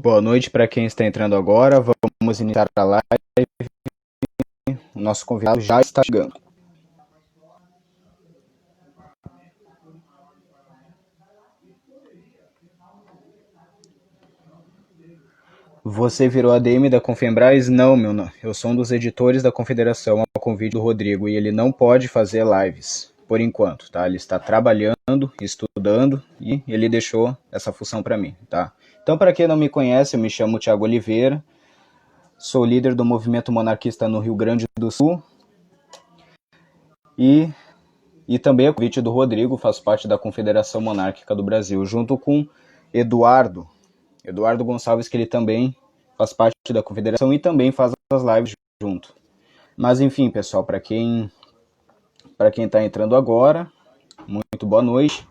Boa noite para quem está entrando agora. Vamos iniciar a live. O nosso convidado já está chegando. Você virou ADM da Confembras? Não, meu não. Eu sou um dos editores da Confederação ao convite do Rodrigo e ele não pode fazer lives por enquanto, tá? Ele está trabalhando, estudando e ele deixou essa função para mim, tá? Então, para quem não me conhece, eu me chamo Thiago Oliveira, sou líder do movimento monarquista no Rio Grande do Sul e também a convite do Rodrigo, faço parte da Confederação Monárquica do Brasil, junto com Eduardo Gonçalves, que ele também faz parte da Confederação e também faz as lives junto. Mas enfim, pessoal, para quem está entrando agora, muito boa noite.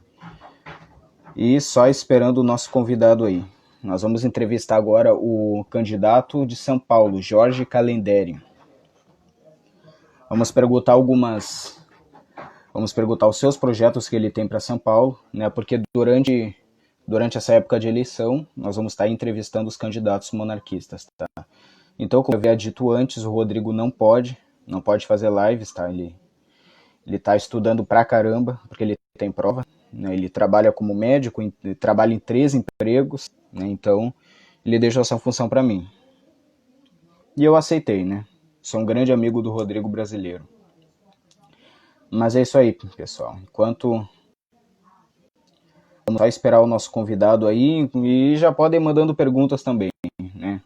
E só esperando o nosso convidado aí. Nós vamos entrevistar agora o candidato de São Paulo, Jorge Calenderi. Vamos perguntar os seus projetos que ele tem para São Paulo, né? Porque durante essa época de eleição, nós vamos estar entrevistando os candidatos monarquistas, tá? Então, como eu havia dito antes, o Rodrigo não pode fazer lives, tá? Ele está estudando pra caramba, porque ele tem prova, né? Ele trabalha como médico, trabalha em 3 empregos, né? Então, ele deixou essa função para mim. E eu aceitei, né? Sou um grande amigo do Rodrigo brasileiro. Mas é isso aí, pessoal. Vamos só esperar o nosso convidado aí e já podem mandando perguntas também, né?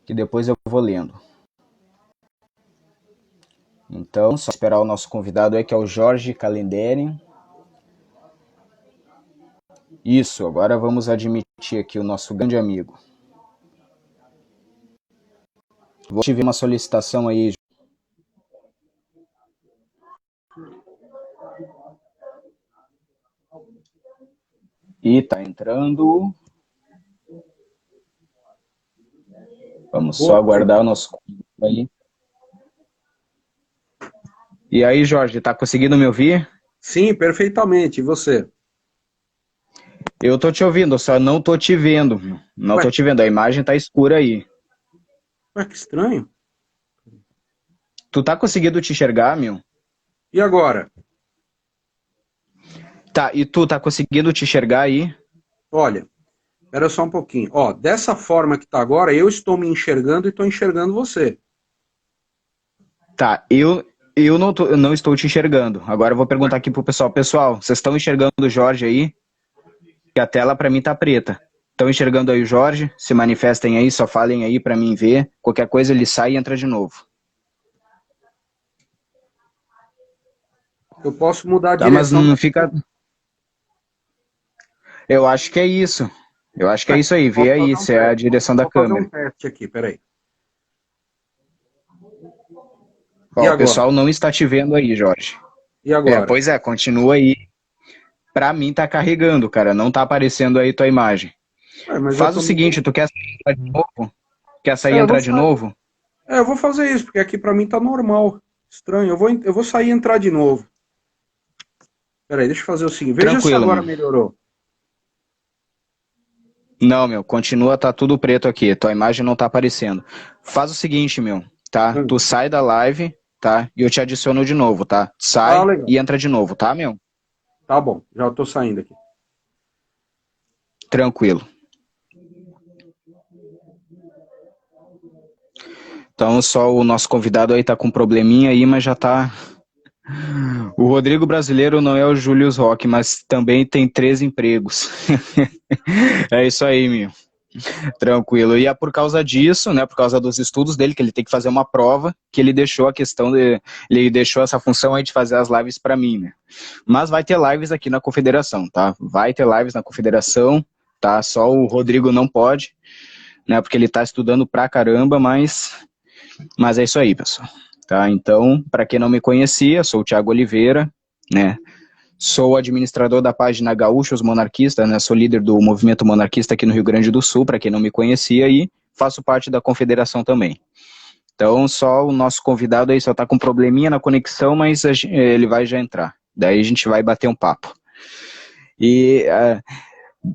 Que depois eu vou lendo. Então, só esperar o nosso convidado aí, que é o Jorge Calenderi. Isso, agora vamos admitir aqui o nosso grande amigo. Vou te ver uma solicitação aí. E tá entrando. Vamos só aguardar o nosso convidado aí. E aí, Jorge, tá conseguindo me ouvir? Sim, perfeitamente. E você? Eu tô te ouvindo, só não tô te vendo. Não tô te vendo, a imagem tá escura aí. Ué, que estranho. Tu tá conseguindo te enxergar, meu? E agora? Tá, e tu tá conseguindo te enxergar aí? Olha, espera só um pouquinho. Ó, dessa forma que tá agora, eu estou me enxergando e estou enxergando você. Tá, eu não estou te enxergando. Agora eu vou perguntar aqui pro pessoal. Pessoal, vocês estão enxergando o Jorge aí? Que a tela pra mim tá preta. Estão enxergando aí o Jorge? Se manifestem aí, só falem aí pra mim ver. Qualquer coisa ele sai e entra de novo. Eu posso mudar a Tá, mas direção. não fica... Eu acho que é isso. Eu acho que é isso aí. Vê Posso aí fazer um se é a teste. direção da Vou fazer um câmera. teste aqui, peraí. E Ó, o agora? pessoal não está te vendo aí, Jorge. E agora? Pois é, continua aí. Pra mim tá carregando, cara. Não tá aparecendo aí tua imagem. Ué, mas eu Faz o tô seguinte, tu quer sair e entrar de novo? Quer sair e eu vou entrar de sair. novo? Eu vou fazer isso, porque aqui pra mim tá normal. Estranho. Eu vou sair e entrar de novo. Peraí, deixa eu fazer o seguinte. Veja se Tranquilo, agora meu. melhorou. Não, meu, continua, tá tudo preto aqui. Tua imagem não tá aparecendo. Faz o seguinte, meu, tá? Tu sai da live, tá? E eu te adiciono de novo, tá? Ah, Sai legal. e entra de novo, tá, meu? Tá bom, já tô saindo aqui. Tranquilo. Então, só o nosso convidado aí tá com um probleminha aí, mas já tá... O Rodrigo brasileiro não é o Julius Roque, mas também tem 3 empregos. É isso aí, meu. Tranquilo. E é por causa disso, né, por causa dos estudos dele, que ele tem que fazer uma prova, que ele deixou a questão de... Ele deixou essa função aí de fazer as lives para mim, né? Mas vai ter lives aqui na Confederação, tá? Vai ter lives na Confederação, tá? Só o Rodrigo não pode, né, porque ele tá estudando pra caramba, mas é isso aí, pessoal. Tá? Então, para quem não me conhecia, sou o Thiago Oliveira, né? Sou administrador da página Gaúchos Monarquistas, né? Sou líder do movimento monarquista aqui no Rio Grande do Sul, para quem não me conhecia, e faço parte da confederação também. Então, só o nosso convidado aí só está com um probleminha na conexão, mas ele vai já entrar. Daí a gente vai bater um papo. E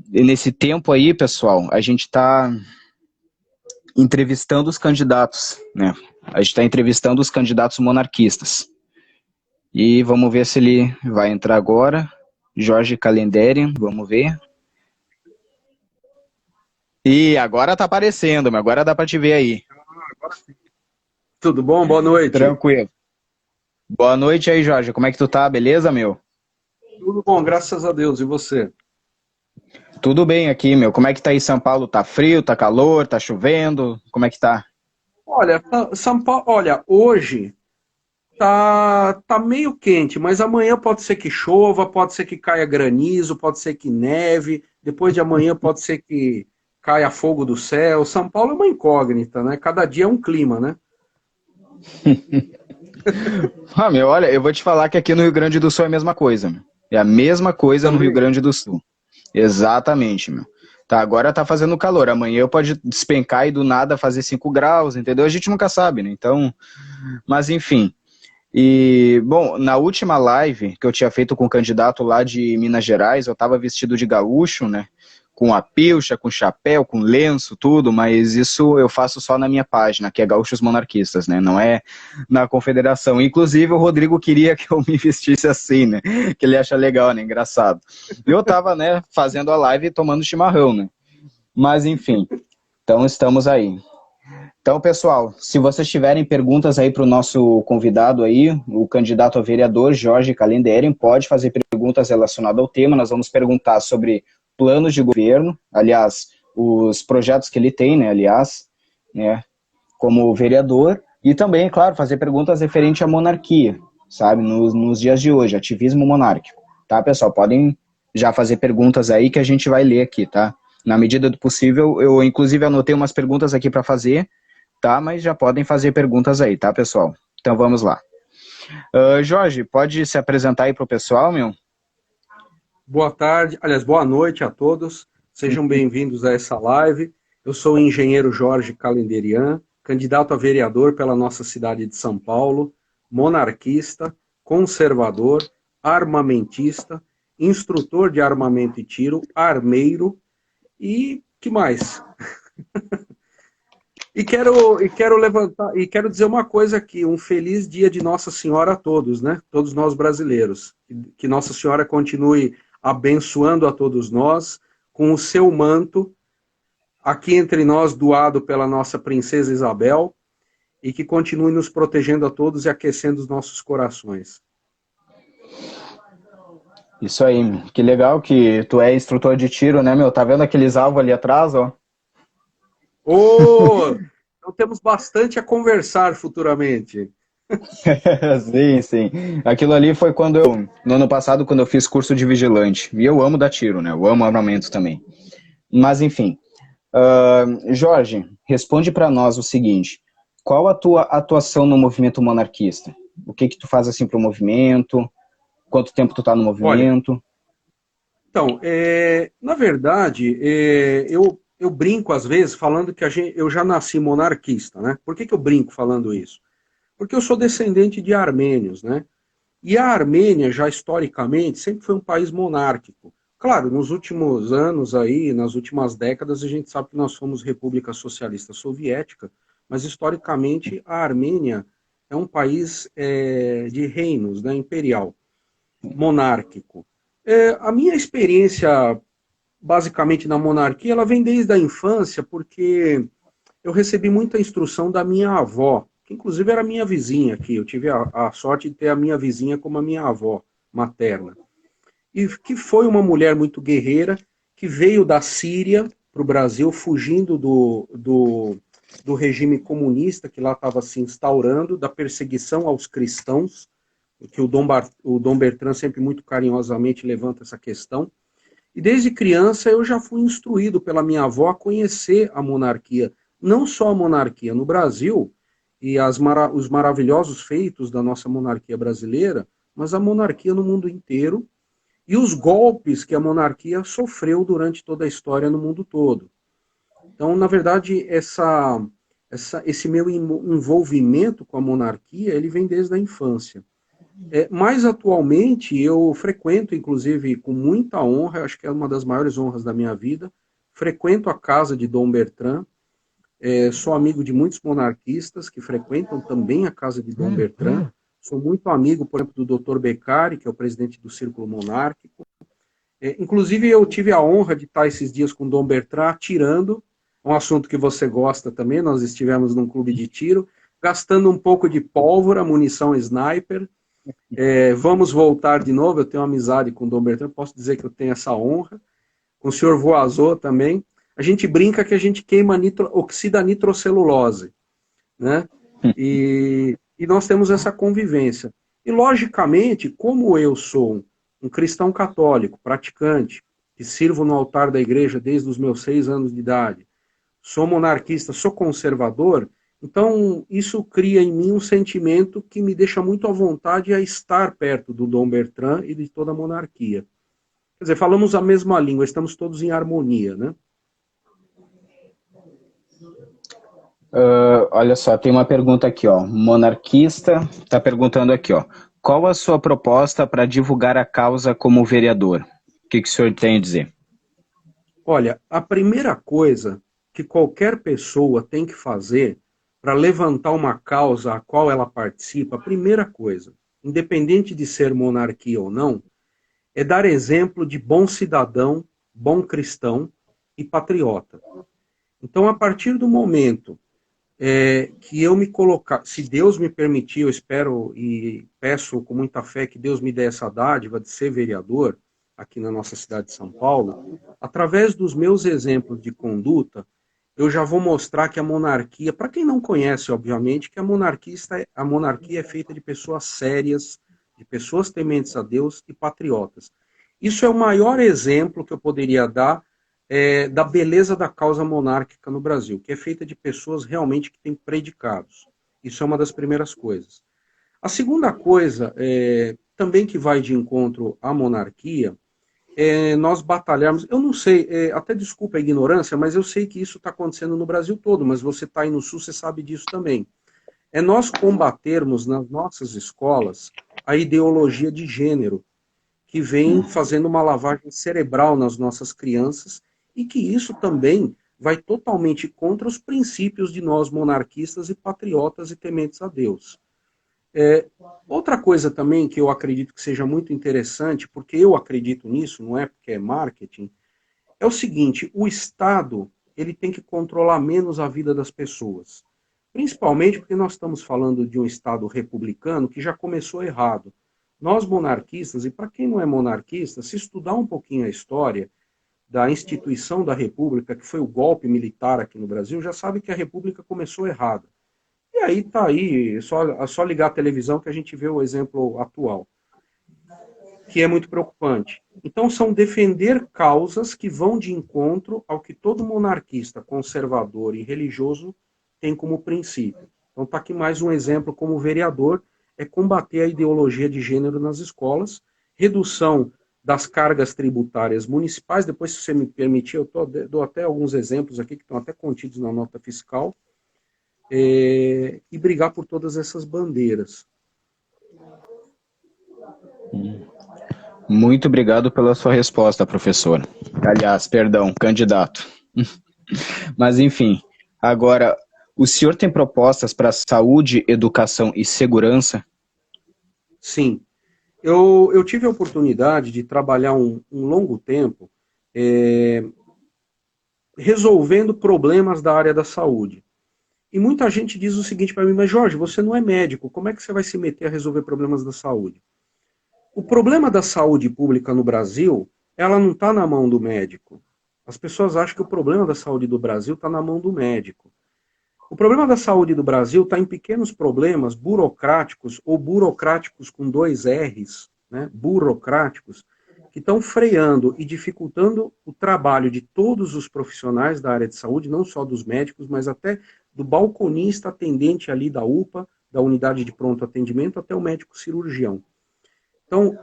nesse tempo aí, pessoal, a gente está entrevistando os candidatos, né? A gente está entrevistando os candidatos monarquistas. E vamos ver se ele vai entrar agora. Jorge Calenderi, vamos ver. E agora tá aparecendo, mas agora dá para te ver aí. Agora sim. Tudo bom? Boa noite. Tranquilo. Boa noite aí, Jorge. Como é que tu tá? Beleza, meu? Tudo bom, graças a Deus. E você? Tudo bem aqui, meu. Como é que tá aí São Paulo? Tá frio, tá calor, tá chovendo? Como é que tá? Olha, São Paulo, olha, hoje tá meio quente, mas amanhã pode ser que chova, pode ser que caia granizo, pode ser que neve, depois de amanhã pode ser que caia fogo do céu. São Paulo é uma incógnita, né? Cada dia é um clima, né? Ah, meu, olha, eu vou te falar que aqui no Rio Grande do Sul é a mesma coisa, meu. É a mesma coisa no Rio Também. Grande do Sul. Exatamente, meu. Tá, agora tá fazendo calor. Amanhã pode despencar e do nada fazer 5 graus, entendeu? A gente nunca sabe, né? Então, mas enfim. E, bom, na última live que eu tinha feito com um candidato lá de Minas Gerais, eu tava vestido de gaúcho, né? Com a pilcha, com chapéu, com lenço, tudo, mas isso eu faço só na minha página, que é Gaúchos Monarquistas, né? Não é na confederação. Inclusive, o Rodrigo queria que eu me vestisse assim, né? Que ele acha legal, né? Engraçado. Eu tava, né, fazendo a live e tomando chimarrão, né? Mas, enfim, então estamos aí. Então, pessoal, se vocês tiverem perguntas aí para o nosso convidado aí, o candidato a vereador Jorge Calenderi, pode fazer perguntas relacionadas ao tema. Nós vamos perguntar sobre planos de governo, aliás, os projetos que ele tem, né, aliás, né, como vereador, e também, claro, fazer perguntas referente à monarquia, sabe, nos dias de hoje, ativismo monárquico, tá, pessoal? Podem já fazer perguntas aí que a gente vai ler aqui, tá? Na medida do possível, eu inclusive anotei umas perguntas aqui para fazer, tá? Mas já podem fazer perguntas aí, tá, pessoal? Então vamos lá. Jorge, pode se apresentar aí para o pessoal, meu? Boa tarde, aliás, boa noite a todos. Sejam bem-vindos a essa live. Eu sou o engenheiro Jorge Calenderian, candidato a vereador pela nossa cidade de São Paulo, monarquista, conservador, armamentista, instrutor de armamento e tiro, armeiro e que mais? E quero levantar e quero dizer uma coisa aqui, um feliz dia de Nossa Senhora a todos, né? Todos nós brasileiros. Que Nossa Senhora continue abençoando a todos nós com o seu manto aqui entre nós doado pela nossa princesa Isabel e que continue nos protegendo a todos e aquecendo os nossos corações. Isso aí, meu. Que legal que tu é instrutor de tiro, né, meu? Tá vendo aqueles alvos ali atrás, ó? Oh, então temos bastante a conversar futuramente. Sim, sim. Aquilo ali foi quando eu, no ano passado, quando eu fiz curso de vigilante. E eu amo dar tiro, né? Eu amo armamento também. Mas, enfim. Jorge, responde para nós o seguinte: qual a tua atuação no movimento monarquista? O que que tu faz assim pro movimento? Quanto tempo tu tá no Olha, movimento? então, na verdade, eu brinco às vezes falando que eu já nasci monarquista, né? Por que eu brinco falando isso? Porque eu sou descendente de armênios, né? E a Armênia, já historicamente, sempre foi um país monárquico. Claro, nos últimos anos aí, nas últimas décadas, a gente sabe que nós fomos República Socialista Soviética, mas historicamente a Armênia é um país de reinos, né, imperial, monárquico. A minha experiência, basicamente, na monarquia, ela vem desde a infância, porque eu recebi muita instrução da minha avó, que inclusive era minha vizinha aqui. Eu tive a sorte de ter a minha vizinha como a minha avó materna. E que foi uma mulher muito guerreira, que veio da Síria para o Brasil, fugindo do regime comunista que lá estava se instaurando, da perseguição aos cristãos, que o Dom Bertrand sempre muito carinhosamente levanta essa questão. E desde criança eu já fui instruído pela minha avó a conhecer a monarquia. Não só a monarquia no Brasil e os maravilhosos feitos da nossa monarquia brasileira, mas a monarquia no mundo inteiro e os golpes que a monarquia sofreu durante toda a história no mundo todo. Então, na verdade, esse meu envolvimento com a monarquia, ele vem desde a infância. Mais atualmente, eu frequento, inclusive, com muita honra, acho que é uma das maiores honras da minha vida, frequento a casa de Dom Bertrand, sou amigo de muitos monarquistas que frequentam também a casa de Dom Bertrand, sou muito amigo, por exemplo, do Dr. Beccari, que é o presidente do Círculo Monárquico. Inclusive, eu tive a honra de estar esses dias com Dom Bertrand atirando, um assunto que você gosta também, nós estivemos num clube de tiro, gastando um pouco de pólvora, munição sniper. Vamos voltar de novo, eu tenho amizade com o Dom Bertrand, posso dizer que eu tenho essa honra, com o senhor Voazô também. A gente brinca que a gente queima oxida nitrocelulose, né? E nós temos essa convivência. E, logicamente, como eu sou um cristão católico, praticante, que sirvo no altar da igreja desde os meus 6 anos de idade, sou monarquista, sou conservador, então isso cria em mim um sentimento que me deixa muito à vontade a estar perto do Dom Bertrand e de toda a monarquia. Quer dizer, falamos a mesma língua, estamos todos em harmonia, né? Olha só, tem uma pergunta aqui, ó. Monarquista está perguntando aqui, ó. Qual a sua proposta para divulgar a causa como vereador? O que o senhor tem a dizer? Olha, a primeira coisa que qualquer pessoa tem que fazer para levantar uma causa a qual ela participa, a primeira coisa, independente de ser monarquia ou não, é dar exemplo de bom cidadão, bom cristão e patriota. Então, a partir do momento que eu me colocar, se Deus me permitir, eu espero e peço com muita fé que Deus me dê essa dádiva de ser vereador aqui na nossa cidade de São Paulo, através dos meus exemplos de conduta, eu já vou mostrar que a monarquia, para quem não conhece, obviamente, que a monarquia é feita de pessoas sérias, de pessoas tementes a Deus e patriotas. Isso é o maior exemplo que eu poderia dar da beleza da causa monárquica no Brasil, que é feita de pessoas realmente que têm predicados. Isso é uma das primeiras coisas. A segunda coisa, também que vai de encontro à monarquia, nós batalharmos. Eu não sei, até desculpa a ignorância, mas eu sei que isso está acontecendo no Brasil todo, mas você está aí no Sul, você sabe disso também. É nós combatermos nas nossas escolas a ideologia de gênero, que vem fazendo uma lavagem cerebral nas nossas crianças e que isso também vai totalmente contra os princípios de nós monarquistas e patriotas e tementes a Deus. Outra coisa também que eu acredito que seja muito interessante, porque eu acredito nisso, não é porque é marketing, é o seguinte: o Estado ele tem que controlar menos a vida das pessoas. Principalmente porque nós estamos falando de um Estado republicano que já começou errado. Nós monarquistas, e para quem não é monarquista, se estudar um pouquinho a história da instituição da República, que foi o golpe militar aqui no Brasil, já sabe que a República começou errada. E aí está aí, é só ligar a televisão que a gente vê o exemplo atual, que é muito preocupante. Então, são defender causas que vão de encontro ao que todo monarquista, conservador e religioso tem como princípio. Então, está aqui mais um exemplo como vereador, é combater a ideologia de gênero nas escolas, redução das cargas tributárias municipais, depois, se você me permitir, eu dou até alguns exemplos aqui que estão até contidos na nota fiscal, e brigar por todas essas bandeiras. Muito obrigado pela sua resposta, professor. Aliás, perdão, candidato. Mas, enfim, agora, o senhor tem propostas para saúde, educação e segurança? Sim. Eu tive a oportunidade de trabalhar um longo tempo resolvendo problemas da área da saúde. E muita gente diz o seguinte para mim: mas Jorge, você não é médico, como é que você vai se meter a resolver problemas da saúde? O problema da saúde pública no Brasil, ela não está na mão do médico. As pessoas acham que o problema da saúde do Brasil está na mão do médico. O problema da saúde do Brasil está em pequenos problemas burocráticos ou burocráticos com 2 R's, né? Burocráticos, que estão freando e dificultando o trabalho de todos os profissionais da área de saúde, não só dos médicos, mas até do balconista atendente ali da UPA, da unidade de pronto atendimento, até o médico cirurgião. Então,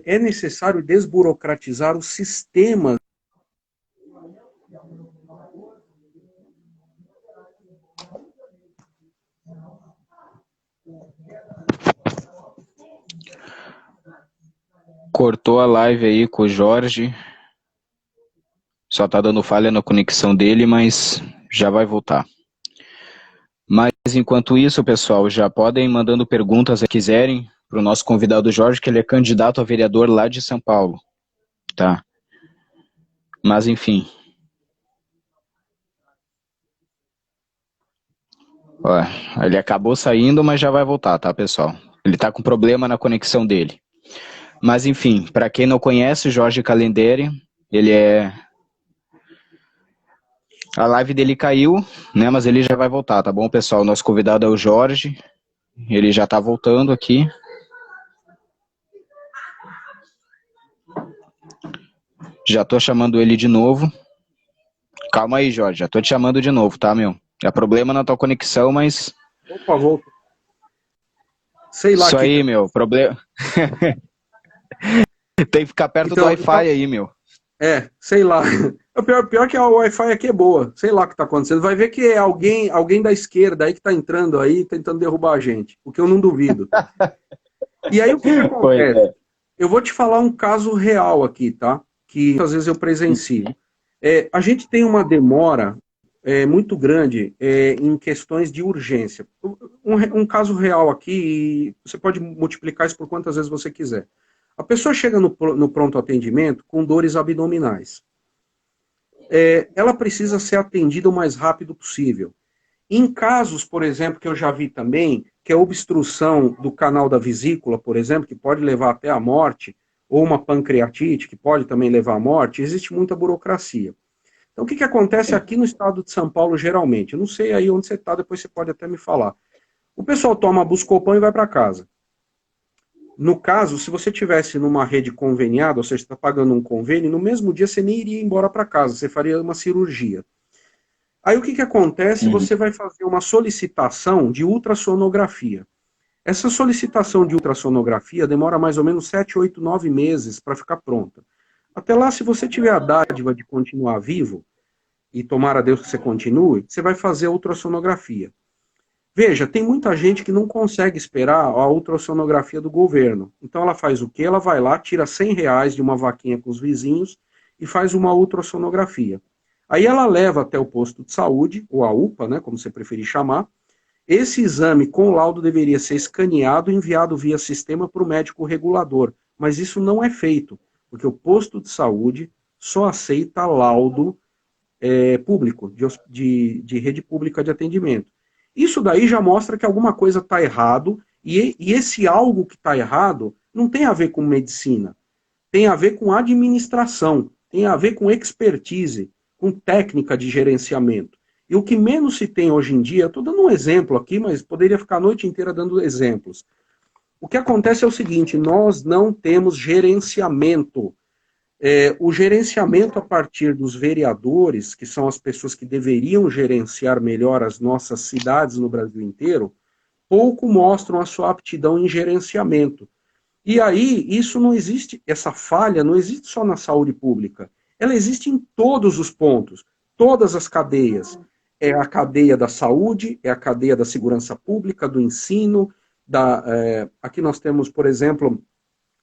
é necessário desburocratizar o sistema. Cortou a live aí com o Jorge. Só tá dando falha na conexão dele, mas já vai voltar. Mas enquanto isso, pessoal, já podem ir mandando perguntas se quiserem para o nosso convidado Jorge, que ele é candidato a vereador lá de São Paulo. Tá? Mas enfim. Ó, ele acabou saindo, mas já vai voltar, tá, pessoal? Ele tá com problema na conexão dele. Mas enfim, para quem não conhece, o Jorge Calenderi, ele é... A live dele caiu, né, mas ele já vai voltar, tá bom, pessoal? Nosso convidado é o Jorge, ele já tá voltando aqui. Já tô chamando ele de novo. Calma aí, Jorge, já tô te chamando de novo, tá, meu? É problema na tua conexão, mas... Opa, volta. Sei lá. Isso aí, meu, problema... Tem que ficar perto do Wi-Fi aí, meu. Sei lá. O pior que a Wi-Fi aqui é boa. Sei lá o que tá acontecendo. Vai ver que é alguém da esquerda aí que tá entrando aí, tentando derrubar a gente. O que eu não duvido. E aí o que acontece? Eu vou te falar um caso real aqui, tá? Que às vezes eu presencio. A gente tem uma demora muito grande em questões de urgência. Um caso real aqui, você pode multiplicar isso por quantas vezes você quiser. A pessoa chega no pronto atendimento com dores abdominais. Ela precisa ser atendida o mais rápido possível. Em casos, por exemplo, que eu já vi também, que é obstrução do canal da vesícula, por exemplo, que pode levar até a morte, ou uma pancreatite, que pode também levar à morte, existe muita burocracia. Então, o que acontece aqui no estado de São Paulo, geralmente? Eu não sei aí onde você está, depois você pode até me falar. O pessoal toma Buscopan e vai para casa. No caso, se você tivesse numa rede conveniada, ou seja, você está pagando um convênio, no mesmo dia você nem iria embora para casa, você faria uma cirurgia. Aí o que acontece? Você vai fazer uma solicitação de ultrassonografia. Essa solicitação de ultrassonografia demora mais ou menos 7, 8, 9 meses para ficar pronta. Até lá, se você tiver a dádiva de continuar vivo, e tomara a Deus que você continue, você vai fazer a ultrassonografia. Veja, tem muita gente que não consegue esperar a ultrassonografia do governo. Então ela faz o quê? Ela vai lá, tira R$100 de uma vaquinha com os vizinhos e faz uma ultrassonografia. Aí ela leva até o posto de saúde, ou a UPA, né, como você preferir chamar. Esse exame com laudo deveria ser escaneado e enviado via sistema para o médico regulador. Mas isso não é feito, porque o posto de saúde só aceita laudo público, de rede pública de atendimento. Isso daí já mostra que alguma coisa está errado, e esse algo que está errado não tem a ver com medicina, tem a ver com administração, tem a ver com expertise, com técnica de gerenciamento. E o que menos se tem hoje em dia, estou dando um exemplo aqui, mas poderia ficar a noite inteira dando exemplos. O que acontece é o seguinte, nós não temos gerenciamento. O gerenciamento a partir dos vereadores, que são as pessoas que deveriam gerenciar melhor as nossas cidades no Brasil inteiro, pouco mostram a sua aptidão em gerenciamento. E aí, isso não existe, essa falha não existe só na saúde pública, ela existe em todos os pontos, todas as cadeias. É a cadeia da saúde, é a cadeia da segurança pública, do ensino, aqui nós temos, por exemplo,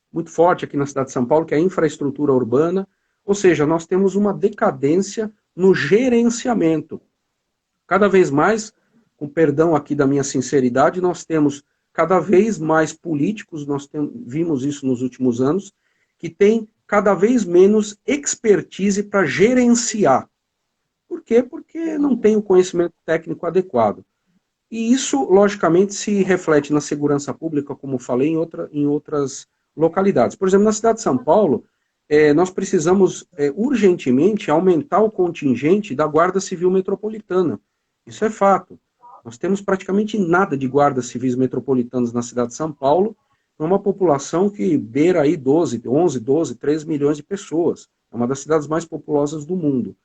muito forte aqui na cidade de São Paulo, que é a infraestrutura urbana, ou seja, nós temos uma decadência no gerenciamento. Cada vez mais, com perdão aqui da minha sinceridade, nós temos cada vez mais políticos, vimos isso nos últimos anos, que têm cada vez menos expertise para gerenciar. Por quê? Porque não tem o conhecimento técnico adequado. E isso, logicamente, se reflete na segurança pública, como falei, em outras localidades. Por exemplo, na cidade de São Paulo, nós precisamos urgentemente aumentar o contingente da Guarda Civil Metropolitana. Isso é fato. Nós temos praticamente nada de guardas civis metropolitanos na cidade de São Paulo, numa população que beira aí 11, 12, 13 milhões de pessoas. É uma das cidades mais populosas do mundo.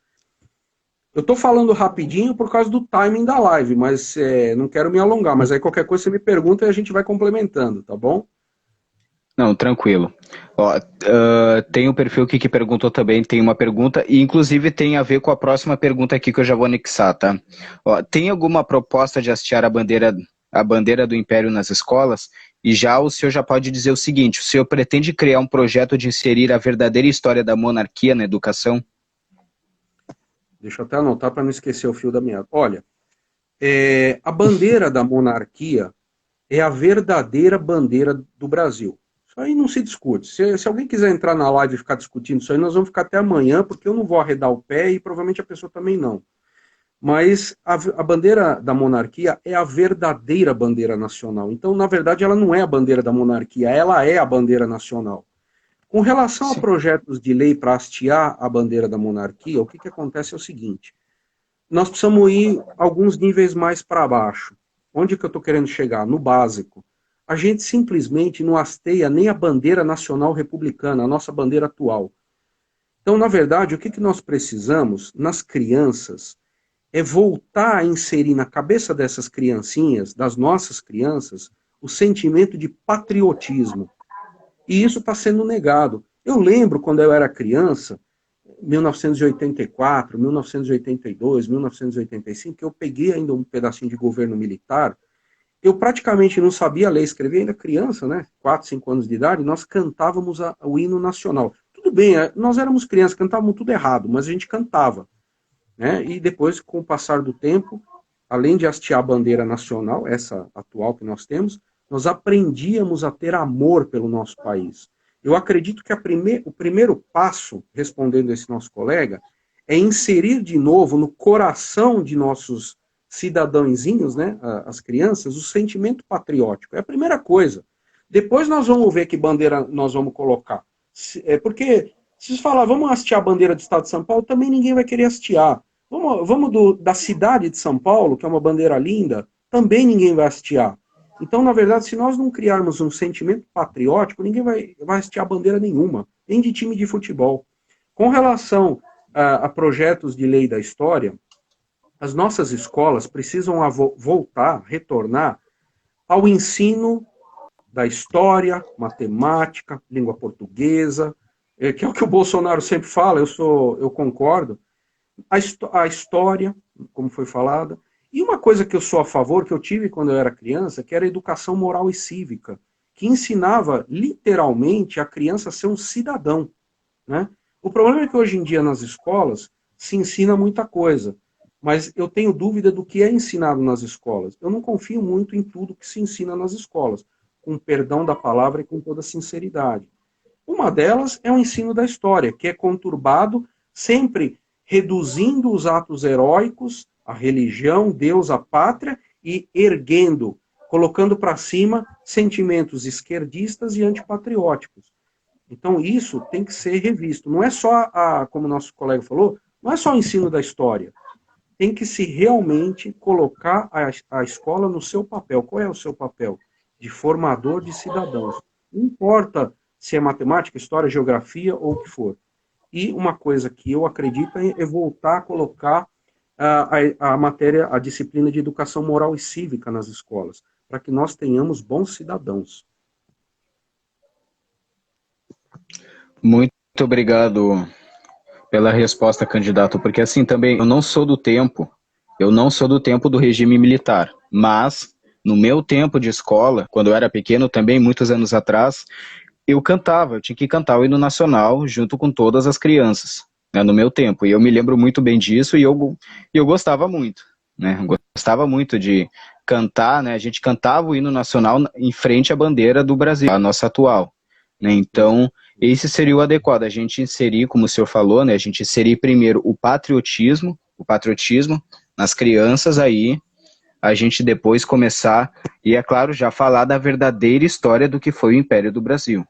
Eu estou falando rapidinho por causa do timing da live, mas não quero me alongar. Mas aí qualquer coisa você me pergunta e a gente vai complementando, tá bom? Não, tranquilo. Ó, tem um perfil aqui que perguntou também, tem uma pergunta, e inclusive tem a ver com a próxima pergunta aqui que eu já vou anexar, tá? Ó, tem alguma proposta de hastear a bandeira a bandeira do Império nas escolas, e já o senhor já pode dizer o seguinte: o senhor pretende criar um projeto de inserir a verdadeira história da monarquia na educação? Deixa eu até anotar para não esquecer o fio da meada. Olha, a bandeira da monarquia é a verdadeira bandeira do Brasil. Isso aí não se discute. Se alguém quiser entrar na live e ficar discutindo isso aí, nós vamos ficar até amanhã, porque eu não vou arredar o pé e provavelmente a pessoa também não. Mas a bandeira da monarquia é a verdadeira bandeira nacional. Então, na verdade, ela não é a bandeira da monarquia, ela é a bandeira nacional. Com relação a projetos de lei para hastear a bandeira da monarquia, o que acontece é o seguinte: nós precisamos ir alguns níveis mais para baixo. Onde que eu estou querendo chegar? No básico. A gente simplesmente não hasteia nem a bandeira nacional republicana, a nossa bandeira atual. Então, na verdade, o que nós precisamos nas crianças é voltar a inserir na cabeça dessas criancinhas, das nossas crianças, o sentimento de patriotismo. E isso está sendo negado. Eu lembro quando eu era criança, 1984, 1982, 1985, que eu peguei ainda um pedacinho de governo militar. Eu praticamente não sabia ler e escrever, ainda criança, né? 4, 5 anos de idade, nós cantávamos o hino nacional. Tudo bem, nós éramos crianças, cantávamos tudo errado, mas a gente cantava. Né? E depois, com o passar do tempo, além de hastear a bandeira nacional, essa atual que nós temos, nós aprendíamos a ter amor pelo nosso país. Eu acredito que o primeiro passo, respondendo esse nosso colega, é inserir de novo no coração de nossos cidadãozinhos, né, as crianças, o sentimento patriótico. É a primeira coisa. Depois nós vamos ver que bandeira nós vamos colocar. Porque se falar, vamos hastear a bandeira do Estado de São Paulo, também ninguém vai querer hastear. Vamos da cidade de São Paulo, que é uma bandeira linda, também ninguém vai hastear. Então, na verdade, se nós não criarmos um sentimento patriótico, ninguém vai hastear bandeira nenhuma, nem de time de futebol. Com relação a projetos de lei da história, as nossas escolas precisam voltar, retornar ao ensino da história, matemática, língua portuguesa, que é o que o Bolsonaro sempre fala, eu concordo, a história, como foi falada, e uma coisa que eu sou a favor, que eu tive quando eu era criança, que era a educação moral e cívica, que ensinava literalmente a criança a ser um cidadão. Né? O problema é que hoje em dia nas escolas se ensina muita coisa, mas eu tenho dúvida do que é ensinado nas escolas. Eu não confio muito em tudo que se ensina nas escolas, com perdão da palavra e com toda sinceridade. Uma delas é o ensino da história, que é conturbado, sempre reduzindo os atos heróicos, a religião, Deus, a pátria, e erguendo, colocando para cima sentimentos esquerdistas e antipatrióticos. Então isso tem que ser revisto. Não é só, como o nosso colega falou, não é só o ensino da história. Tem que se realmente colocar a escola no seu papel. Qual é o seu papel? De formador de cidadãos. Não importa se é matemática, história, geografia ou o que for. E uma coisa que eu acredito é voltar a colocar a matéria, a disciplina de educação moral e cívica nas escolas, para que nós tenhamos bons cidadãos. Muito obrigado pela resposta, candidato, porque assim também eu não sou do tempo do regime militar, mas no meu tempo de escola, quando eu era pequeno também, muitos anos atrás, eu tinha que cantar o hino nacional junto com todas as crianças, né, no meu tempo, e eu me lembro muito bem disso, e eu gostava muito, né, eu gostava muito de cantar, né, a gente cantava o hino nacional em frente à bandeira do Brasil, a nossa atual, né, então esse seria o adequado, a gente inserir, como o senhor falou, né, a gente inserir primeiro o patriotismo nas crianças, aí a gente depois começar, e é claro, já falar da verdadeira história do que foi o Império do Brasil.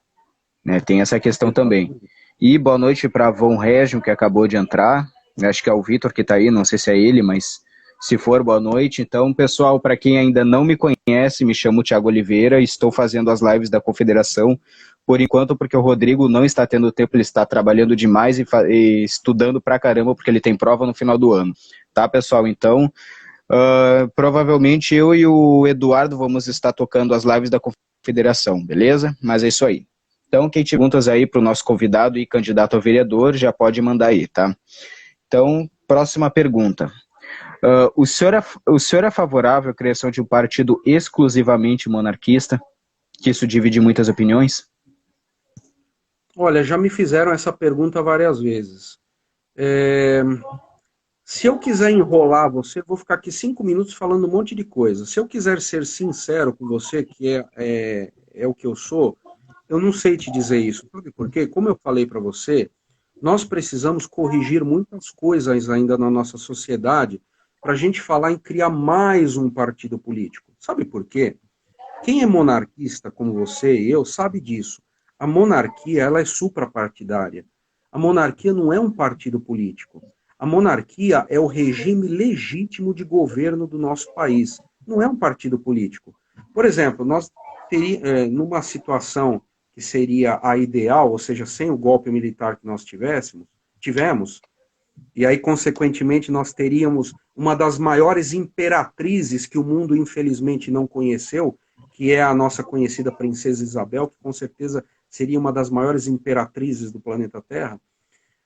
Né, tem essa questão também. E boa noite para Von Regio, que acabou de entrar. Acho que é o Vitor que está aí, não sei se é ele, mas se for, boa noite. Então, pessoal, para quem ainda não me conhece, me chamo Thiago Oliveira, estou fazendo as lives da Confederação, por enquanto, porque o Rodrigo não está tendo tempo, ele está trabalhando demais e estudando pra caramba, porque ele tem prova no final do ano. Tá, pessoal? Então, provavelmente eu e o Eduardo vamos estar tocando as lives da Confederação, beleza? Mas é isso aí. Então, quem tiver perguntas aí para o nosso convidado e candidato a vereador, já pode mandar aí, tá? Então, próxima pergunta. O senhor é favorável à criação de um partido exclusivamente monarquista? Que isso divide muitas opiniões? Olha, já me fizeram essa pergunta várias vezes. É, Se eu quiser enrolar você, vou ficar aqui 5 minutos falando um monte de coisa. Se eu quiser ser sincero com você, que é o que eu sou, eu não sei te dizer isso. Sabe por quê? Como eu falei para você, nós precisamos corrigir muitas coisas ainda na nossa sociedade para a gente falar em criar mais um partido político. Sabe por quê? Quem é monarquista, como você e eu, sabe disso. A monarquia, ela é suprapartidária. A monarquia não é um partido político. A monarquia é o regime legítimo de governo do nosso país. Não é um partido político. Por exemplo, nós teríamos, numa situação que seria a ideal, ou seja, sem o golpe militar que nós tivemos, e aí, consequentemente, nós teríamos uma das maiores imperatrizes que o mundo, infelizmente, não conheceu, que é a nossa conhecida Princesa Isabel, que com certeza seria uma das maiores imperatrizes do planeta Terra.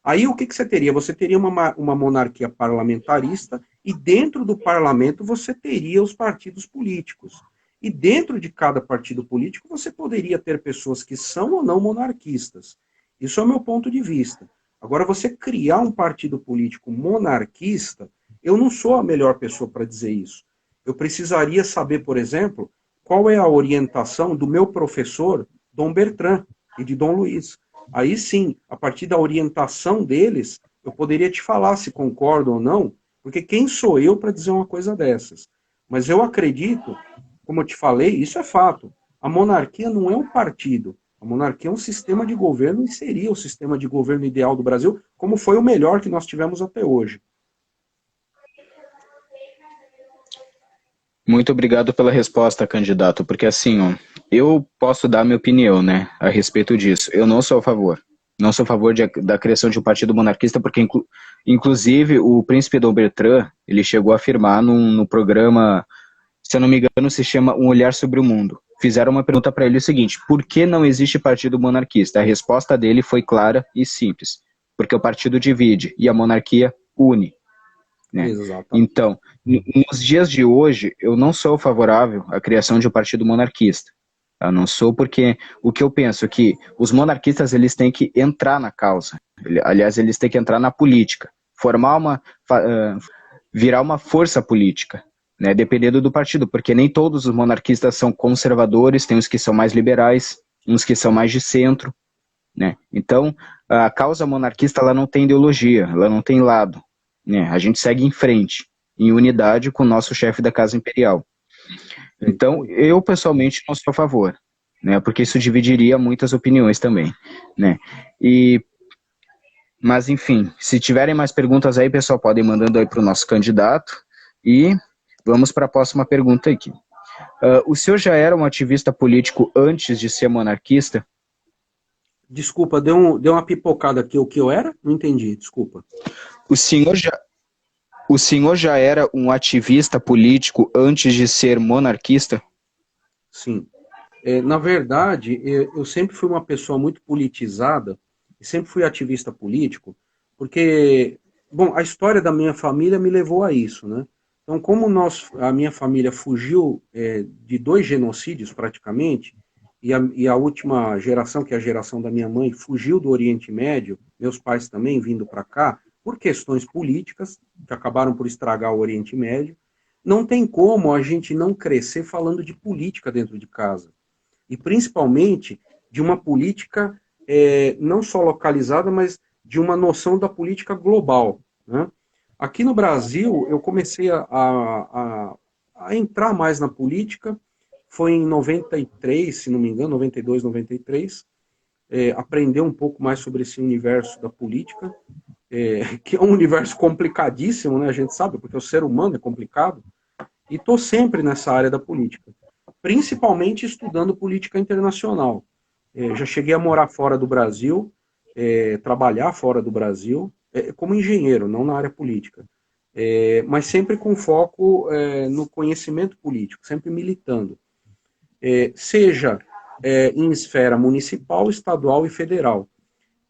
Aí, o que você teria? Você teria uma monarquia parlamentarista e dentro do parlamento você teria os partidos políticos. E dentro de cada partido político você poderia ter pessoas que são ou não monarquistas. Isso é o meu ponto de vista. Agora, você criar um partido político monarquista, eu não sou a melhor pessoa para dizer isso. Eu precisaria saber, por exemplo, qual é a orientação do meu professor, Dom Bertrand, e de Dom Luiz. Aí sim, a partir da orientação deles, eu poderia te falar se concordo ou não, porque quem sou eu para dizer uma coisa dessas? Mas eu acredito, como eu te falei, isso é fato. A monarquia não é um partido. A monarquia é um sistema de governo e seria o sistema de governo ideal do Brasil, como foi o melhor que nós tivemos até hoje. Muito obrigado pela resposta, candidato, porque assim, ó, eu posso dar minha opinião, né, a respeito disso. Eu não sou a favor. Não sou a favor da criação de um partido monarquista, porque, inclusive, o príncipe Dom Bertrand, ele chegou a afirmar no programa, se eu não me engano, se chama Um Olhar sobre o Mundo. Fizeram uma pergunta para ele o seguinte: por que não existe partido monarquista? A resposta dele foi clara e simples: porque o partido divide e a monarquia une. Né? Exatamente. Então, nos dias de hoje, eu não sou favorável à criação de um partido monarquista. Eu não sou porque o que eu penso é que os monarquistas eles têm que entrar na causa. Aliás, eles têm que entrar na política, virar uma força política, né? Dependendo do partido, porque nem todos os monarquistas são conservadores, tem uns que são mais liberais, uns que são mais de centro, né? Então, a causa monarquista ela não tem ideologia, ela não tem lado. Né? A gente segue em frente, em unidade com o nosso chefe da Casa Imperial. Então, eu pessoalmente não sou a favor, né? Porque isso dividiria muitas opiniões também, né? Mas, enfim, se tiverem mais perguntas aí, pessoal, podem ir mandando aí para o nosso candidato e vamos para a próxima pergunta aqui. O senhor já era um ativista político antes de ser monarquista? Desculpa, deu uma pipocada aqui. O que eu era? Não entendi, desculpa. O senhor já era um ativista político antes de ser monarquista? Sim. Na verdade, eu sempre fui uma pessoa muito politizada e sempre fui ativista político, porque, bom, a história da minha família me levou a isso, né? Então, como a minha família fugiu de 2 genocídios praticamente, e a última geração, que é a geração da minha mãe, fugiu do Oriente Médio, meus pais também vindo para cá, por questões políticas, que acabaram por estragar o Oriente Médio, não tem como a gente não crescer falando de política dentro de casa. E principalmente de uma política não só localizada, mas de uma noção da política global. Né? Aqui no Brasil, eu comecei a entrar mais na política, foi em 93, se não me engano, 92, 93, aprender um pouco mais sobre esse universo da política, que é um universo complicadíssimo, né? A gente sabe, porque o ser humano é complicado, e estou sempre nessa área da política, principalmente estudando política internacional. Já cheguei a morar fora do Brasil, trabalhar fora do Brasil, como engenheiro, não na área política, mas sempre com foco no conhecimento político, sempre militando. Seja em esfera municipal, estadual e federal.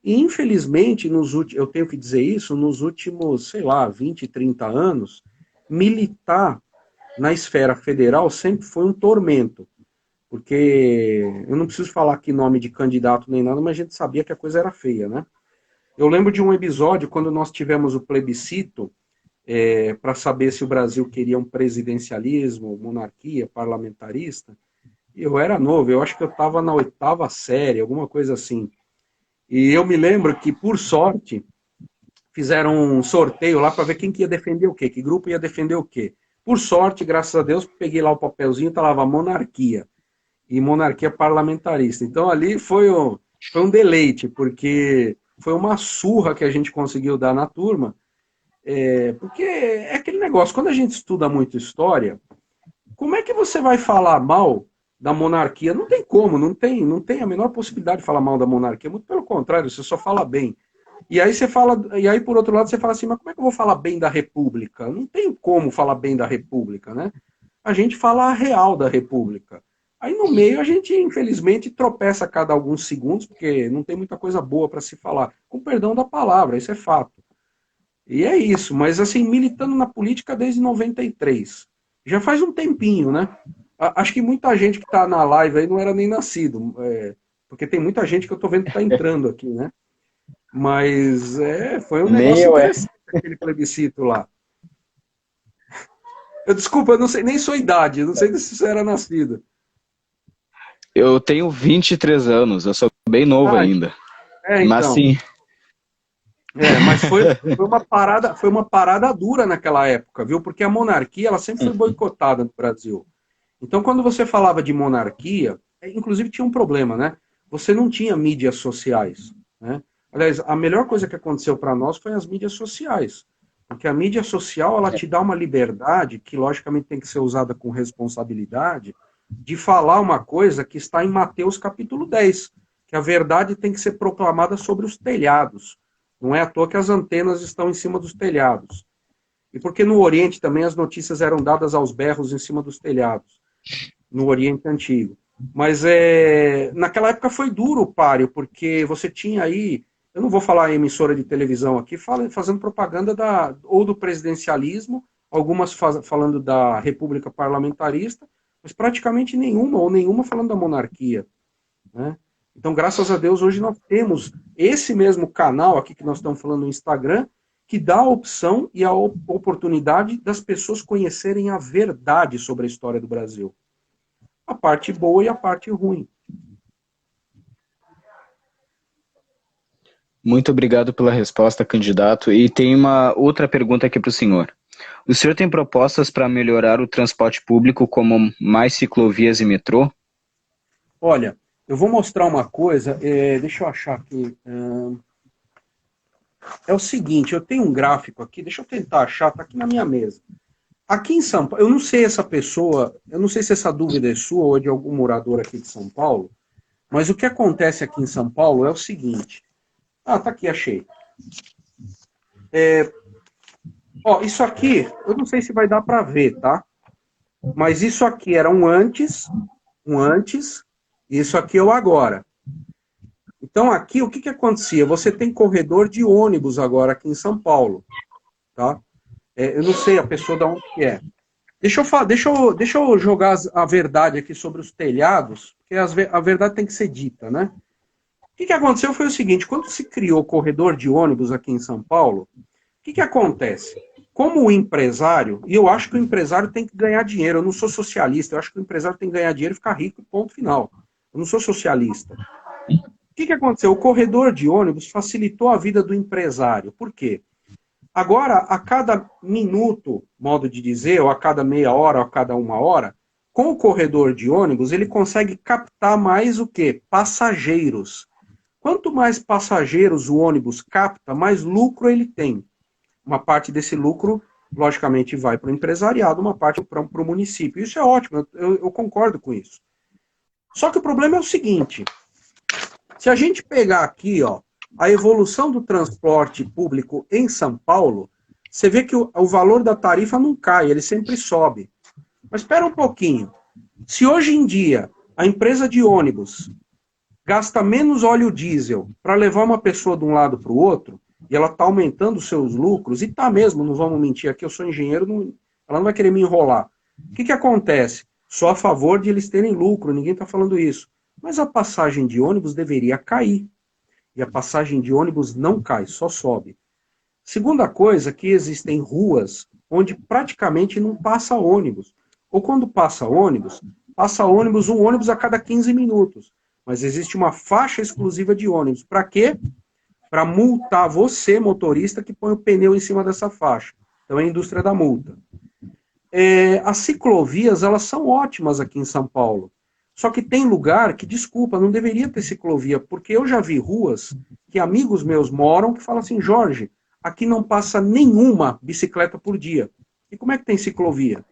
E, infelizmente, eu tenho que dizer isso, nos últimos, sei lá, 20, 30 anos, militar na esfera federal sempre foi um tormento, porque eu não preciso falar aqui nome de candidato nem nada, mas a gente sabia que a coisa era feia, né? Eu lembro de um episódio quando nós tivemos o plebiscito para saber se o Brasil queria um presidencialismo, monarquia, parlamentarista. E eu era novo, eu acho que eu estava na 8ª série, alguma coisa assim. E eu me lembro que, por sorte, fizeram um sorteio lá para ver quem que ia defender o quê, que grupo ia defender o quê. Por sorte, graças a Deus, peguei lá o papelzinho, estava lá monarquia e monarquia parlamentarista. Então ali foi um deleite, porque foi uma surra que a gente conseguiu dar na turma, porque é aquele negócio, quando a gente estuda muito história, como é que você vai falar mal da monarquia? Não tem como, não tem a menor possibilidade de falar mal da monarquia, muito pelo contrário, você só fala bem. E aí você fala, e aí por outro lado você fala assim, mas como é que eu vou falar bem da República? Não tem como falar bem da República, né? A gente fala a real da República. Aí no meio a gente, infelizmente, tropeça a cada alguns segundos, porque não tem muita coisa boa para se falar. Com perdão da palavra, isso é fato. E é isso, mas assim, militando na política desde 93. Já faz um tempinho, né? Acho que muita gente que está na live aí não era nem nascido, porque tem muita gente que eu estou vendo que está entrando aqui, né? Mas foi um Nem negócio eu é. interessante aquele plebiscito lá. Desculpa, eu não sei nem sua idade, eu não sei se você era nascido. Eu tenho 23 anos, eu sou bem novo Ah, ainda. Mas então. sim, Mas foi uma parada dura naquela época, viu? Porque a monarquia ela sempre foi boicotada no Brasil. Então, quando você falava de monarquia, inclusive tinha um problema, né? Você não tinha mídias sociais, né? Aliás, a melhor coisa que aconteceu para nós foi as mídias sociais. Porque a mídia social, ela te dá uma liberdade, que logicamente tem que ser usada com responsabilidade, de falar uma coisa que está em Mateus capítulo 10, que a verdade tem que ser proclamada sobre os telhados. Não é à toa que as antenas estão em cima dos telhados. E porque no Oriente também as notícias eram dadas aos berros em cima dos telhados, no Oriente Antigo. Mas naquela época foi duro o páreo, porque você tinha aí, eu não vou falar em emissora de televisão aqui, fazendo propaganda ou do presidencialismo, algumas falando da república parlamentarista, mas praticamente nenhuma, ou nenhuma falando da monarquia, né? Então, graças a Deus, hoje nós temos esse mesmo canal aqui que nós estamos falando no Instagram, que dá a opção e a oportunidade das pessoas conhecerem a verdade sobre a história do Brasil. A parte boa e a parte ruim. muito obrigado pela resposta, candidato. E tem uma outra pergunta aqui para o senhor. O senhor tem propostas para melhorar o transporte público, como mais ciclovias e metrô? Olha, eu vou mostrar uma coisa, deixa eu achar aqui. É o seguinte, eu tenho um gráfico aqui, deixa eu tentar achar, está aqui na minha mesa. Aqui em São Paulo, eu não sei essa pessoa, eu não sei se essa dúvida é sua ou é de algum morador aqui de São Paulo, mas o que acontece aqui em São Paulo é o seguinte. Ah, tá aqui, achei. Isso aqui, eu não sei se vai dar para ver, tá? Mas isso aqui era um antes, e isso aqui é o agora. Então aqui, o que acontecia? Você tem corredor de ônibus agora aqui em São Paulo, tá? Eu não sei a pessoa de onde que é. Deixa eu jogar a verdade aqui sobre os telhados, porque a verdade tem que ser dita, né? O que aconteceu foi o seguinte, quando se criou o corredor de ônibus aqui em São Paulo, o que acontece? Como o empresário, e eu acho que o empresário tem que ganhar dinheiro, eu não sou socialista, eu acho que o empresário tem que ganhar dinheiro e ficar rico, ponto final. Eu não sou socialista. O que aconteceu? O corredor de ônibus facilitou a vida do empresário. Por quê? Agora, a cada minuto, modo de dizer, ou a cada meia hora, ou a cada uma hora, com o corredor de ônibus, ele consegue captar mais o quê? Passageiros. Quanto mais passageiros o ônibus capta, mais lucro ele tem. Uma parte desse lucro, logicamente, vai para o empresariado, uma parte para o município. Isso é ótimo, eu concordo com isso. Só que o problema é o seguinte, se a gente pegar aqui, ó, a evolução do transporte público em São Paulo, você vê que o valor da tarifa não cai, ele sempre sobe. Mas espera um pouquinho. Se hoje em dia a empresa de ônibus gasta menos óleo diesel para levar uma pessoa de um lado para o outro, e ela está aumentando os seus lucros, e está mesmo, não vamos mentir aqui, eu sou engenheiro, ela não vai querer me enrolar. O que acontece? Sou a favor de eles terem lucro, ninguém está falando isso. Mas a passagem de ônibus deveria cair. E a passagem de ônibus não cai, só sobe. Segunda coisa, que existem ruas onde praticamente não passa ônibus. Ou quando passa ônibus, um ônibus a cada 15 minutos. Mas existe uma faixa exclusiva de ônibus. Para quê? Para multar você, motorista, que põe o pneu em cima dessa faixa. Então é a indústria da multa. As ciclovias, elas são ótimas aqui em São Paulo. Só que tem lugar que, desculpa, não deveria ter ciclovia, porque eu já vi ruas que amigos meus moram que falam assim, Jorge, aqui não passa nenhuma bicicleta por dia. E como é que tem ciclovia?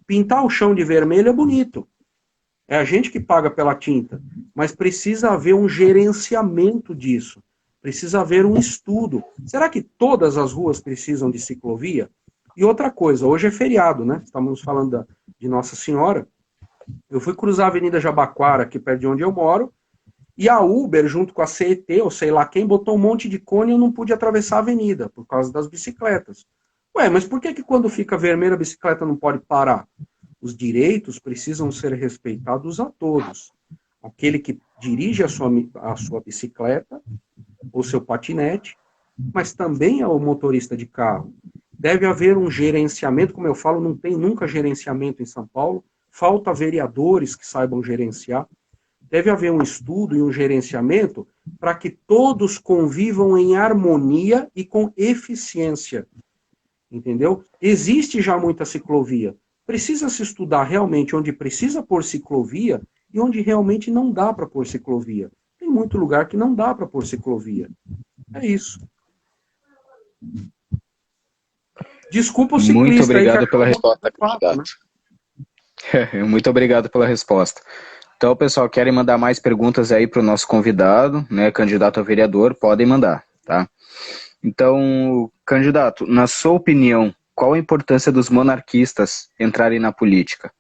Pintar o chão de vermelho é bonito. É a gente que paga pela tinta. Mas precisa haver um gerenciamento disso. Precisa haver um estudo. Será que todas as ruas precisam de ciclovia? E outra coisa, hoje é feriado, né? Estamos falando de Nossa Senhora. Eu fui cruzar a Avenida Jabaquara, aqui perto de onde eu moro, e a Uber, junto com a CET, ou sei lá quem, botou um monte de cone e eu não pude atravessar a avenida, por causa das bicicletas. Ué, mas por que quando fica vermelha a bicicleta não pode parar? Os direitos precisam ser respeitados a todos. Aquele que dirige a sua bicicleta, ou seu patinete, mas também é o motorista de carro. Deve haver um gerenciamento, como eu falo, não tem nunca gerenciamento em São Paulo, falta vereadores que saibam gerenciar. Deve haver um estudo e um gerenciamento para que todos convivam em harmonia e com eficiência. Entendeu? Existe já muita ciclovia. Precisa se estudar realmente onde precisa pôr ciclovia e onde realmente não dá para pôr ciclovia. Tem muito lugar que não dá para pôr ciclovia. É isso. Desculpa o ciclista. Muito obrigado pela resposta, candidato. Né? Muito obrigado pela resposta. Então, pessoal, querem mandar mais perguntas aí para o nosso convidado, né, candidato a vereador, podem mandar, tá? Então, candidato, na sua opinião, qual a importância dos monarquistas entrarem na política?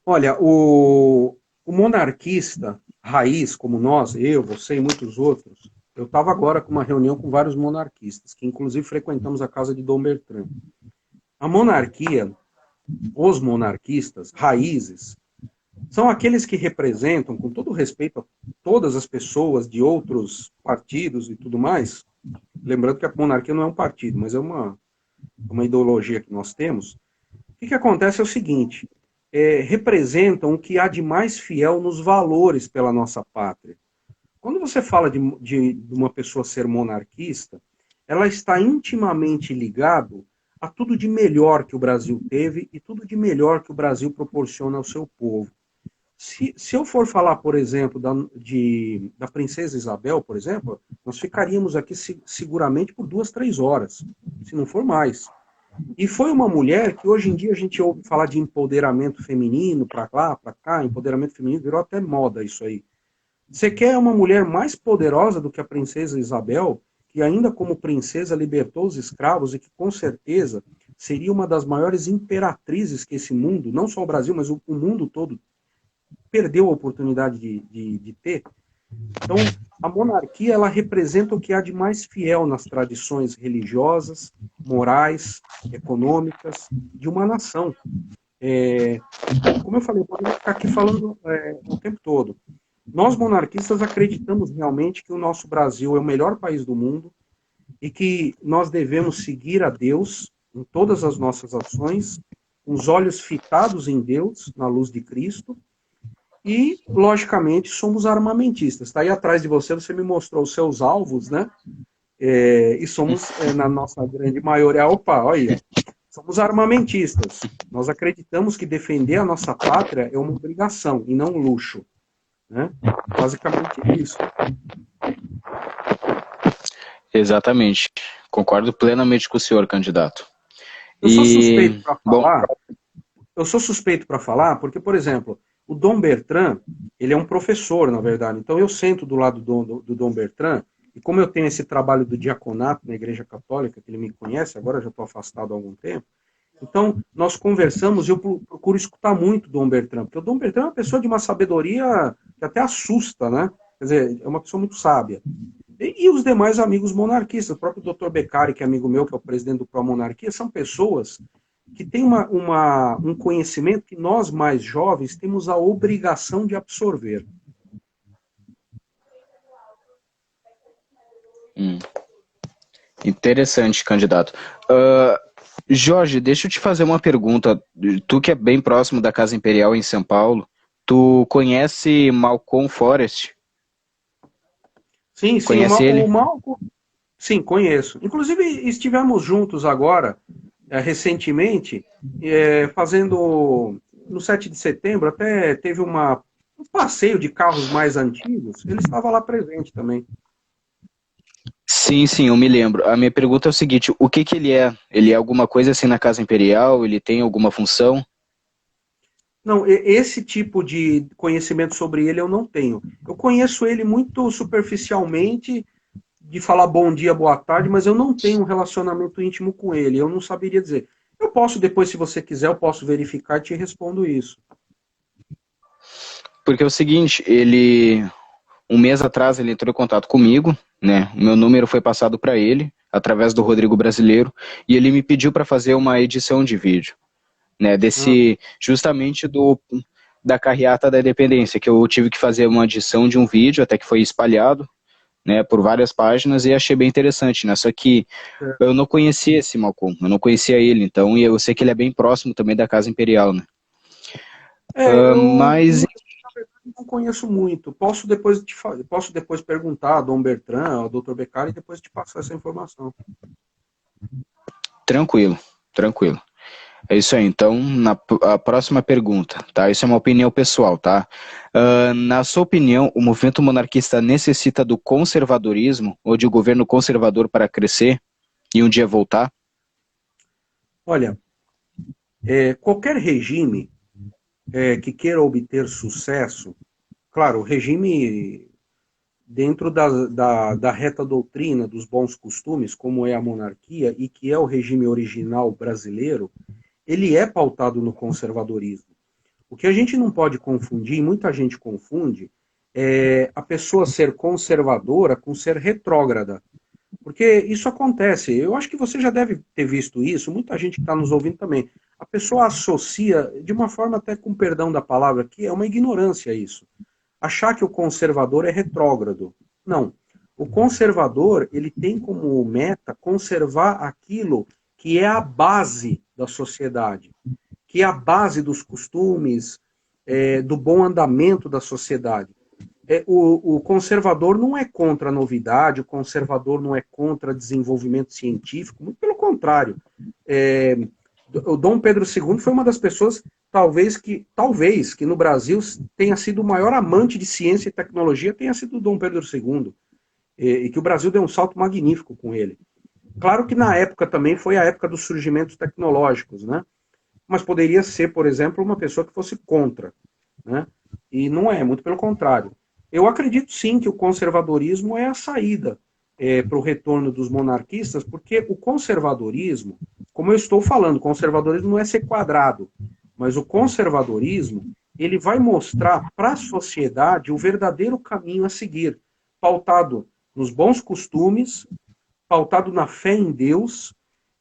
Olha, o monarquista raiz, como nós, eu, você e muitos outros, eu estava agora com uma reunião com vários monarquistas, que inclusive frequentamos a casa de Dom Bertrand. A monarquia, os monarquistas, raízes, são aqueles que representam, com todo respeito a todas as pessoas de outros partidos e tudo mais, lembrando que a monarquia não é um partido, mas é uma ideologia que nós temos. O que acontece é o seguinte, representam o que há de mais fiel nos valores pela nossa pátria. Quando você fala de uma pessoa ser monarquista, ela está intimamente ligado a tudo de melhor que o Brasil teve e tudo de melhor que o Brasil proporciona ao seu povo. Se eu for falar, por exemplo, da princesa Isabel, por exemplo, nós ficaríamos aqui seguramente por 2, 3 horas, se não for mais. E foi uma mulher que hoje em dia a gente ouve falar de empoderamento feminino, para lá, para cá, empoderamento feminino, virou até moda isso aí. Você quer uma mulher mais poderosa do que a princesa Isabel, que ainda como princesa libertou os escravos e que com certeza seria uma das maiores imperatrizes que esse mundo, não só o Brasil, mas o mundo todo, perdeu a oportunidade de ter? Então, a monarquia, ela representa o que há de mais fiel nas tradições religiosas, morais, econômicas de uma nação. Como eu falei, eu poderia ficar aqui falando o tempo todo. Nós, monarquistas, acreditamos realmente que o nosso Brasil é o melhor país do mundo e que nós devemos seguir a Deus em todas as nossas ações, com os olhos fitados em Deus, na luz de Cristo, e, logicamente, somos armamentistas. Está aí atrás de você, você me mostrou os seus alvos, né? E somos, na nossa grande maioria, olha aí, somos armamentistas. Nós acreditamos que defender a nossa pátria é uma obrigação e não um luxo. Né? Basicamente é isso. Exatamente. Concordo plenamente com o senhor, candidato. Eu sou suspeito para falar. Eu sou suspeito para falar porque, por exemplo, o Dom Bertrand, ele é um professor, na verdade. Então eu sento do lado do Dom Bertrand e como eu tenho esse trabalho do diaconato na Igreja Católica, que ele me conhece, agora já estou afastado há algum tempo, então nós conversamos e eu procuro escutar muito o Dom Bertrand, porque o Dom Bertrand é uma pessoa de uma sabedoria que até assusta, né? Quer dizer, é uma pessoa muito sábia. E os demais amigos monarquistas, o próprio Dr. Beccari, que é amigo meu, que é o presidente do Pro Monarquia, são pessoas que tem um conhecimento que nós, mais jovens, temos a obrigação de absorver. Interessante, candidato. Jorge, deixa eu te fazer uma pergunta. Tu que é bem próximo da Casa Imperial em São Paulo, tu conhece Malcolm Forest? Sim, sim, Conhece o ele? Malcolm, sim, conheço. Inclusive, estivemos juntos agora, recentemente, fazendo, no 7 de setembro, até teve um passeio de carros mais antigos, ele estava lá presente também. Sim, sim, eu me lembro. A minha pergunta é o seguinte: o que que ele é? Ele é alguma coisa assim na Casa Imperial? Ele tem alguma função? Não, esse tipo de conhecimento sobre ele eu não tenho. Eu conheço ele muito superficialmente, de falar bom dia, boa tarde, mas eu não tenho um relacionamento íntimo com ele. Eu não saberia dizer. Eu posso depois, se você quiser, eu posso verificar e te respondo isso. Porque é o seguinte, um mês atrás ele entrou em contato comigo, né? O meu número foi passado para ele através do Rodrigo Brasileiro e ele me pediu para fazer uma edição de vídeo, né? Ah, Desse justamente do da carreata da independência, que eu tive que fazer uma edição de um vídeo até que foi espalhado, né, por várias páginas e achei bem interessante, né? Só que eu não conhecia esse Malcolm, eu não conhecia ele, então e eu sei que ele é bem próximo também da Casa Imperial, né? Mas na verdade, não conheço muito. Posso depois perguntar a Dom Bertrand, ao Dr. Beccari, e depois te passar essa informação. tranquilo, tranquilo. É isso aí. Então, a próxima pergunta, tá? Isso é uma opinião pessoal, tá? Na sua opinião, o movimento monarquista necessita do conservadorismo ou de governo conservador para crescer e um dia voltar? Olha, qualquer regime que queira obter sucesso, claro, o regime dentro da reta doutrina dos bons costumes, como é a monarquia, e que é o regime original brasileiro, ele é pautado no conservadorismo. O que a gente não pode confundir, e muita gente confunde, é a pessoa ser conservadora com ser retrógrada. Porque isso acontece. Eu acho que você já deve ter visto isso, muita gente que está nos ouvindo também. A pessoa associa, de uma forma até com perdão da palavra aqui, é uma ignorância isso. Achar que o conservador é retrógrado. Não. O conservador, ele tem como meta conservar aquilo que é a base da sociedade, que é a base dos costumes, do bom andamento da sociedade. O conservador não é contra a novidade, o conservador não é contra desenvolvimento científico, muito pelo contrário. É, o Dom Pedro II foi uma das pessoas, talvez que no Brasil tenha sido o maior amante de ciência e tecnologia, tenha sido o Dom Pedro II, e que o Brasil deu um salto magnífico com ele. Claro que na época também foi a época dos surgimentos tecnológicos, né? Mas poderia ser, por exemplo, uma pessoa que fosse contra, né? E não é, muito pelo contrário. Eu acredito sim que o conservadorismo é a saída para o retorno dos monarquistas, porque o conservadorismo, como eu estou falando, o conservadorismo não é ser quadrado, mas o conservadorismo ele vai mostrar para a sociedade o verdadeiro caminho a seguir, pautado nos bons costumes, pautado na fé em Deus,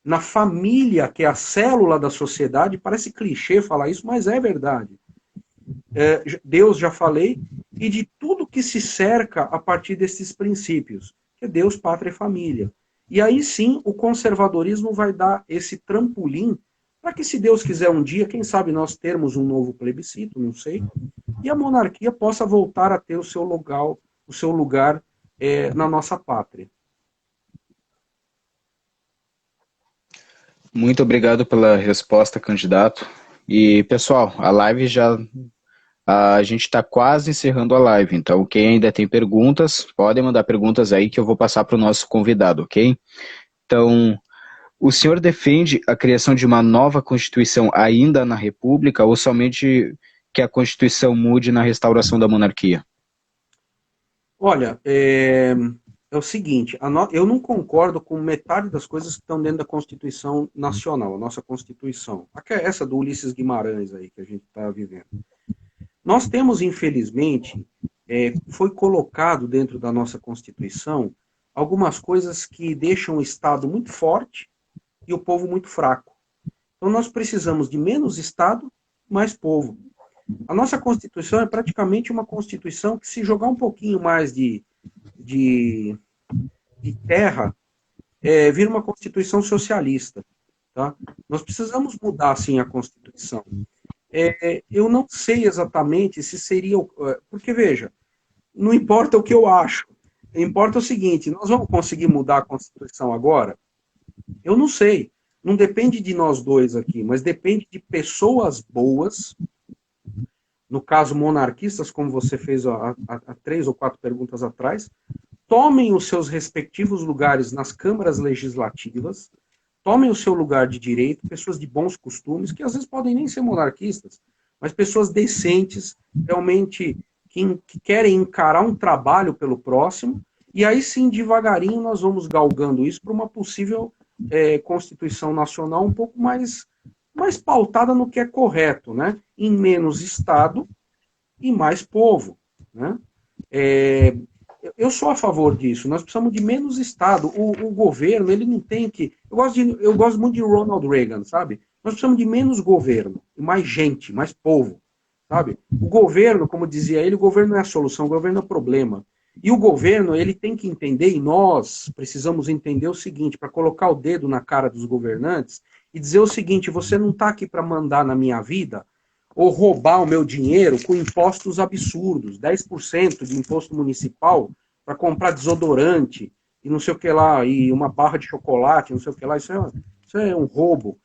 na família, que é a célula da sociedade. Parece clichê falar isso, mas é verdade. Deus, já falei, e de tudo que se cerca a partir desses princípios, que é Deus, pátria e família. E aí sim o conservadorismo vai dar esse trampolim para que, se Deus quiser um dia, quem sabe nós termos um novo plebiscito, não sei, e a monarquia possa voltar a ter o seu lugar na nossa pátria. Muito obrigado pela resposta, candidato. E, pessoal, a gente está quase encerrando a live, então quem ainda tem perguntas, podem mandar perguntas aí que eu vou passar para o nosso convidado, ok? Então, o senhor defende a criação de uma nova Constituição ainda na República ou somente que a Constituição mude na restauração da monarquia? Olha, é o seguinte, eu não concordo com metade das coisas que estão dentro da Constituição Nacional, a nossa Constituição. Essa do Ulisses Guimarães aí que a gente está vivendo. Nós temos, infelizmente, foi colocado dentro da nossa Constituição algumas coisas que deixam o Estado muito forte e o povo muito fraco. Então nós precisamos de menos Estado, mais povo. A nossa Constituição é praticamente uma Constituição que, se jogar um pouquinho mais de, de terra, vira uma Constituição socialista. Tá? Nós precisamos mudar, sim, a Constituição. Eu não sei exatamente se seria... Porque, veja, não importa o que eu acho. Importa o seguinte, nós vamos conseguir mudar a Constituição agora? Eu não sei. Não depende de nós dois aqui, mas depende de pessoas boas, no caso monarquistas, como você fez há 3 ou 4 perguntas atrás, tomem os seus respectivos lugares nas câmaras legislativas, tomem o seu lugar de direito, pessoas de bons costumes, que às vezes podem nem ser monarquistas, mas pessoas decentes, realmente que querem encarar um trabalho pelo próximo, e aí sim, devagarinho, nós vamos galgando isso para uma possível Constituição Nacional um pouco mais pautada no que é correto, né? Em menos Estado e mais povo, né? Eu sou a favor disso. Nós precisamos de menos Estado. O governo, ele não tem que... Eu gosto muito de Ronald Reagan, sabe? Nós precisamos de menos governo, e mais gente, mais povo, sabe? O governo, como dizia ele, o governo não é a solução, o governo é o problema. E o governo, ele tem que entender, e nós precisamos entender o seguinte, para colocar o dedo na cara dos governantes e dizer o seguinte: você não está aqui para mandar na minha vida ou roubar o meu dinheiro com impostos absurdos, 10% de imposto municipal para comprar desodorante e não sei o que lá, e uma barra de chocolate, não sei o que lá, isso é um roubo.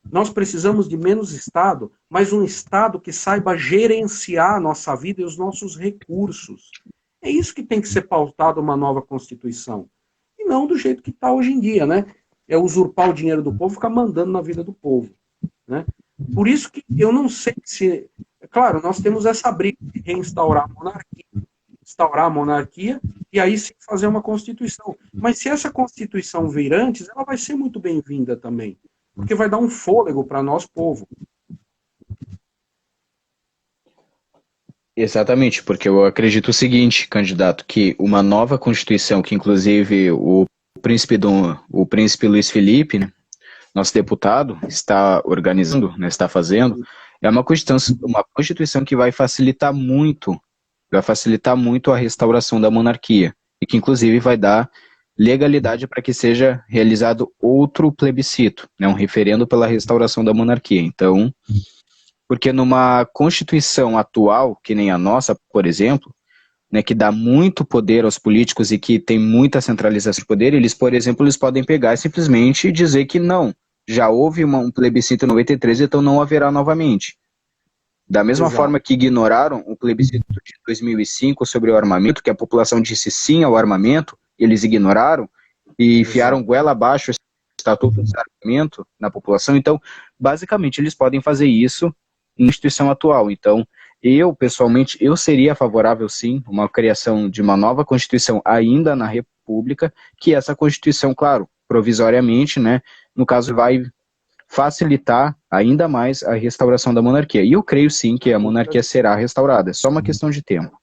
Nós precisamos de menos Estado, mas um Estado que saiba gerenciar a nossa vida e os nossos recursos. É isso que tem que ser pautado uma nova Constituição. E não do jeito que está hoje em dia, né? É usurpar o dinheiro do povo, ficar mandando na vida do povo, né? Por isso que eu não sei se... Claro, nós temos essa briga de reinstaurar a monarquia, instaurar a monarquia e aí sim fazer uma Constituição. Mas se essa Constituição vir antes, ela vai ser muito bem-vinda também, porque vai dar um fôlego para nós, povo. Exatamente, porque eu acredito o seguinte, candidato, que uma nova Constituição, que inclusive o príncipe Luiz Felipe, né, nosso deputado, está organizando, né, está fazendo, é uma Constituição que vai facilitar muito a restauração da monarquia, e que inclusive vai dar legalidade para que seja realizado outro plebiscito, né, um referendo pela restauração da monarquia. Então, porque numa Constituição atual, que nem a nossa, por exemplo, né, que dá muito poder aos políticos e que tem muita centralização de poder, eles, por exemplo, eles podem pegar e simplesmente dizer que não, já houve um plebiscito em 93, então não haverá novamente. Da mesma forma que ignoraram o plebiscito de 2005 sobre o armamento, que a população disse sim ao armamento, eles ignoraram e enfiaram goela abaixo o estatuto de armamento na população. Então, basicamente, eles podem fazer isso na instituição atual. Então, eu, pessoalmente, eu seria favorável, sim, uma criação de uma nova Constituição ainda na República, que essa Constituição, claro, provisoriamente, né, no caso, vai facilitar ainda mais a restauração da monarquia. E eu creio, sim, que a monarquia será restaurada. É só uma questão de tempo.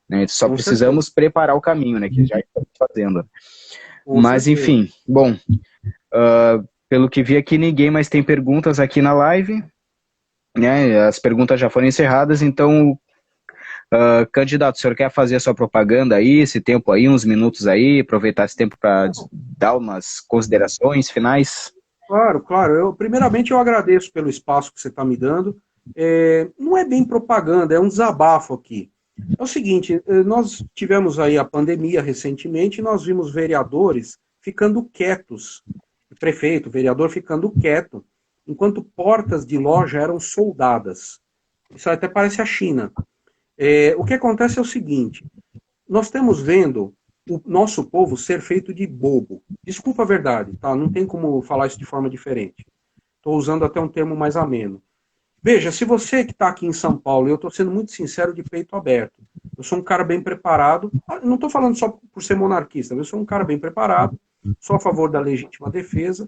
Né? Só precisamos preparar o caminho, né, que já estamos fazendo. Mas, enfim, bom, pelo que vi aqui, ninguém mais tem perguntas aqui na live. Né, as perguntas já foram encerradas, então, candidato, o senhor quer fazer a sua propaganda aí, esse tempo aí, uns minutos aí, aproveitar esse tempo para dar umas considerações finais? Claro, claro. Primeiramente, eu agradeço pelo espaço que você está me dando. Não é bem propaganda, é um desabafo aqui. É o seguinte, nós tivemos aí a pandemia recentemente e nós vimos vereadores ficando quietos, prefeito, vereador ficando quieto, enquanto portas de loja eram soldadas. Isso até parece a China. O que acontece é o seguinte, nós estamos vendo o nosso povo ser feito de bobo. Desculpa a verdade, tá? Não tem como falar isso de forma diferente. Estou usando até um termo mais ameno. Veja, se você que está aqui em São Paulo, eu estou sendo muito sincero, de peito aberto, eu sou um cara bem preparado, não estou falando só por ser monarquista, eu sou um cara bem preparado, sou a favor da legítima defesa,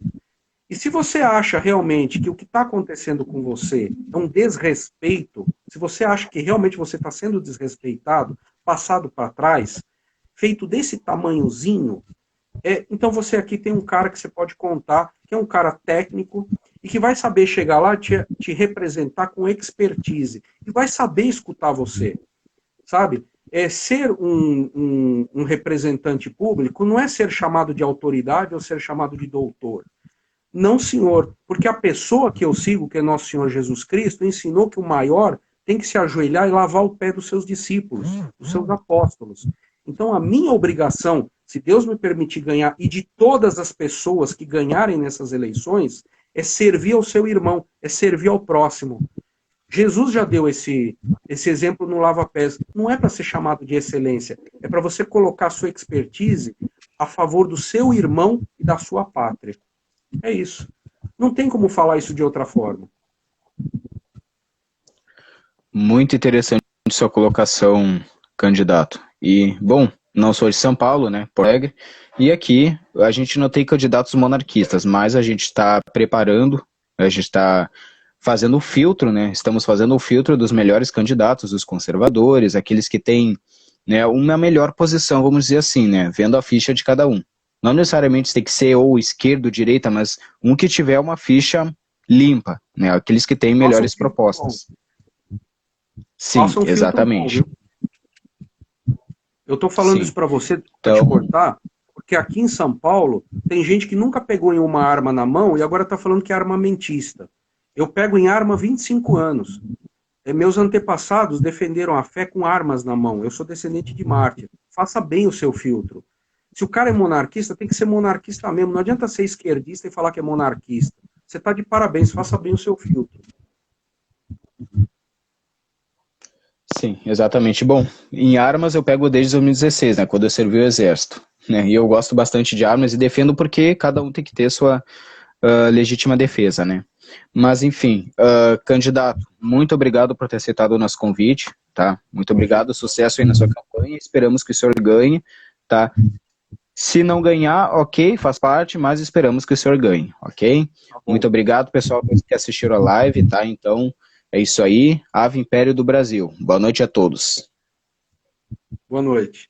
e se você acha realmente que o que está acontecendo com você é um desrespeito, se você acha que realmente você está sendo desrespeitado, passado para trás, feito desse tamanhozinho, então você aqui tem um cara que você pode contar, que é um cara técnico, e que vai saber chegar lá e te representar com expertise, e vai saber escutar você, sabe? Ser um representante público não é ser chamado de autoridade ou ser chamado de doutor. Não, senhor, porque a pessoa que eu sigo, que é nosso Senhor Jesus Cristo, ensinou que o maior tem que se ajoelhar e lavar o pé dos seus discípulos, dos seus apóstolos. Então, a minha obrigação, se Deus me permitir ganhar, e de todas as pessoas que ganharem nessas eleições, é servir ao seu irmão, é servir ao próximo. Jesus já deu esse exemplo no lava-pés. Não é para ser chamado de excelência, é para você colocar a sua expertise a favor do seu irmão e da sua pátria. É isso. Não tem como falar isso de outra forma. Muito interessante sua colocação, candidato. E, bom, não sou de São Paulo, né, Porto Alegre, e aqui a gente não tem candidatos monarquistas, mas a gente está preparando, a gente está fazendo o filtro, né, estamos fazendo o filtro dos melhores candidatos, dos conservadores, aqueles que têm, né, uma melhor posição, vamos dizer assim, né, vendo a ficha de cada um. Não necessariamente tem que ser ou esquerda ou direita, mas um que tiver uma ficha limpa, né, aqueles que têm melhores propostas. Sim, exatamente. Bom, eu estou falando isso para você, para te cortar, porque aqui em São Paulo tem gente que nunca pegou em uma arma na mão e agora está falando que é armamentista. Eu pego em arma há 25 anos. Meus antepassados defenderam a fé com armas na mão. Eu sou descendente de mártir. Faça bem o seu filtro. Se o cara é monarquista, tem que ser monarquista mesmo. Não adianta ser esquerdista e falar que é monarquista. Você está de parabéns, faça bem o seu filtro. Sim, exatamente. Bom, em armas eu pego desde 2016, né, quando eu servi o exército, né, e eu gosto bastante de armas e defendo porque cada um tem que ter sua legítima defesa, né. Mas, enfim, candidato, muito obrigado por ter aceitado o nosso convite, tá? Muito obrigado, sucesso aí na sua campanha, esperamos que o senhor ganhe, tá? Se não ganhar, ok, faz parte, mas esperamos que o senhor ganhe, ok? Muito obrigado, pessoal, que assistiram a live, tá? Então, é isso aí. Ave Império do Brasil. Boa noite a todos. Boa noite.